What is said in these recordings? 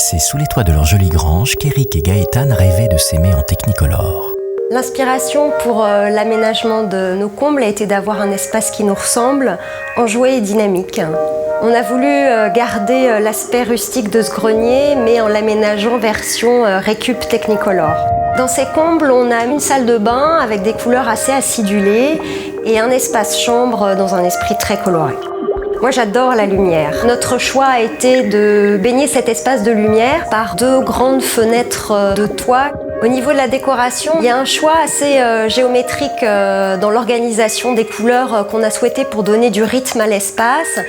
C'est sous les toits de leur jolie grange qu'Éric et Gaëtane rêvaient de s'aimer en Technicolor. L'inspiration pour l'aménagement de nos combles a été d'avoir un espace qui nous ressemble, enjoué et dynamique. On a voulu garder l'aspect rustique de ce grenier, mais en l'aménageant version récup Technicolor. Dans ces combles, on a une salle de bain avec des couleurs assez acidulées et un espace chambre dans un esprit très coloré. Moi, j'adore la lumière. Notre choix a été de baigner cet espace de lumière par 2 grandes fenêtres de toit. Au niveau de la décoration, il y a un choix assez géométrique dans l'organisation des couleurs qu'on a souhaité pour donner du rythme à l'espace.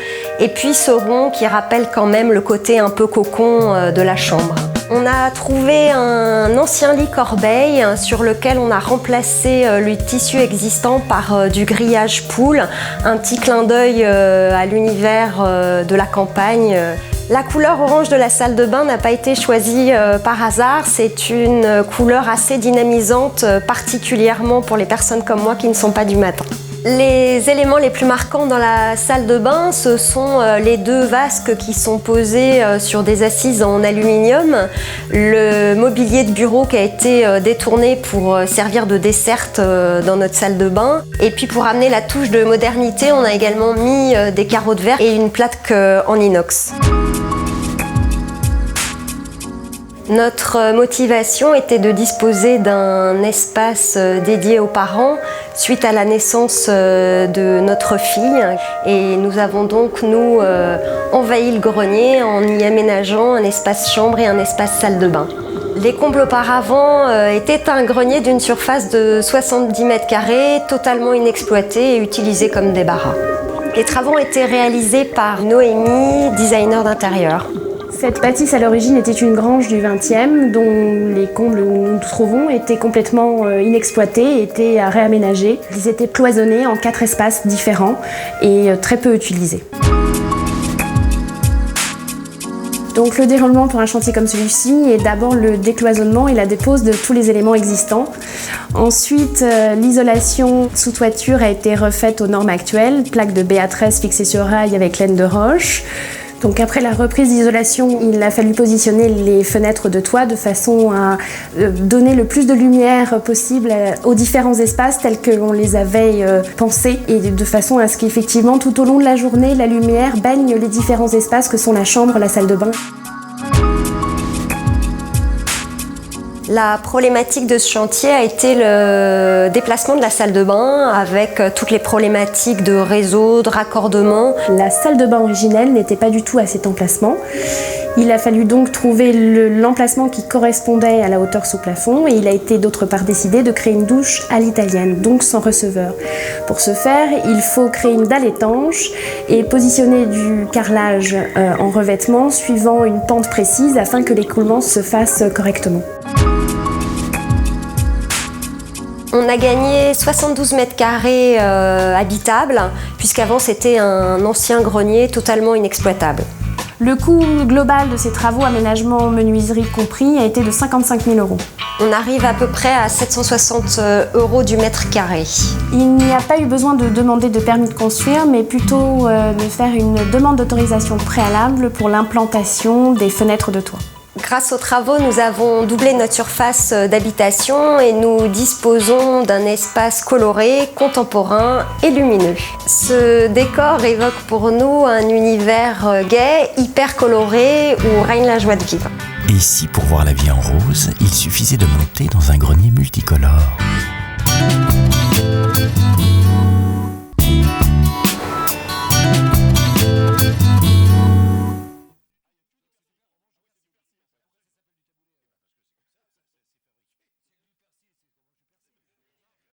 Et puis ce rond qui rappelle quand même le côté un peu cocon de la chambre. On a trouvé un ancien lit corbeille sur lequel on a remplacé le tissu existant par du grillage poule, un petit clin d'œil à l'univers de la campagne. La couleur orange de la salle de bain n'a pas été choisie par hasard, c'est une couleur assez dynamisante, particulièrement pour les personnes comme moi qui ne sont pas du matin. Les éléments les plus marquants dans la salle de bain, ce sont les 2 vasques qui sont posés sur des assises en aluminium, le mobilier de bureau qui a été détourné pour servir de desserte dans notre salle de bain. Et puis pour amener la touche de modernité, on a également mis des carreaux de verre et une plaque en inox. Notre motivation était de disposer d'un espace dédié aux parents suite à la naissance de notre fille. Et nous avons donc, nous, envahi le grenier en y aménageant un espace chambre et un espace salle de bain. Les combles auparavant étaient un grenier d'une surface de 70 mètres carrés, totalement inexploité et utilisé comme débarras. Les travaux ont été réalisés par Noémie, designer d'intérieur. Cette bâtisse à l'origine était une grange du XXe dont les combles où nous nous trouvons étaient complètement inexploités, étaient à réaménager. Ils étaient cloisonnés en 4 espaces différents et très peu utilisés. Donc le déroulement pour un chantier comme celui-ci est d'abord le décloisonnement et la dépose de tous les éléments existants. Ensuite, l'isolation sous toiture a été refaite aux normes actuelles, plaque de BA13 fixée sur rail avec laine de roche. Donc après la reprise d'isolation, il a fallu positionner les fenêtres de toit de façon à donner le plus de lumière possible aux différents espaces tels qu'on les avait pensés et de façon à ce qu'effectivement tout au long de la journée, la lumière baigne les différents espaces que sont la chambre, la salle de bain. La problématique de ce chantier a été le déplacement de la salle de bain avec toutes les problématiques de réseau, de raccordement. La salle de bain originelle n'était pas du tout à cet emplacement. Il a fallu donc trouver l'emplacement qui correspondait à la hauteur sous plafond et il a été d'autre part décidé de créer une douche à l'italienne, donc sans receveur. Pour ce faire, il faut créer une dalle étanche et positionner du carrelage en revêtement suivant une pente précise afin que l'écoulement se fasse correctement. On a gagné 72 mètres carrés habitables, puisqu'avant c'était un ancien grenier totalement inexploitable. Le coût global de ces travaux, aménagement, menuiserie compris, a été de 55 000 €. On arrive à peu près à 760 € du mètre carré. Il n'y a pas eu besoin de demander de permis de construire, mais plutôt de faire une demande d'autorisation préalable pour l'implantation des fenêtres de toit. Grâce aux travaux, nous avons doublé notre surface d'habitation et nous disposons d'un espace coloré, contemporain et lumineux. Ce décor évoque pour nous un univers gai, hyper coloré où règne la joie de vivre. Et si pour voir la vie en rose, il suffisait de monter dans un grenier multicolore ?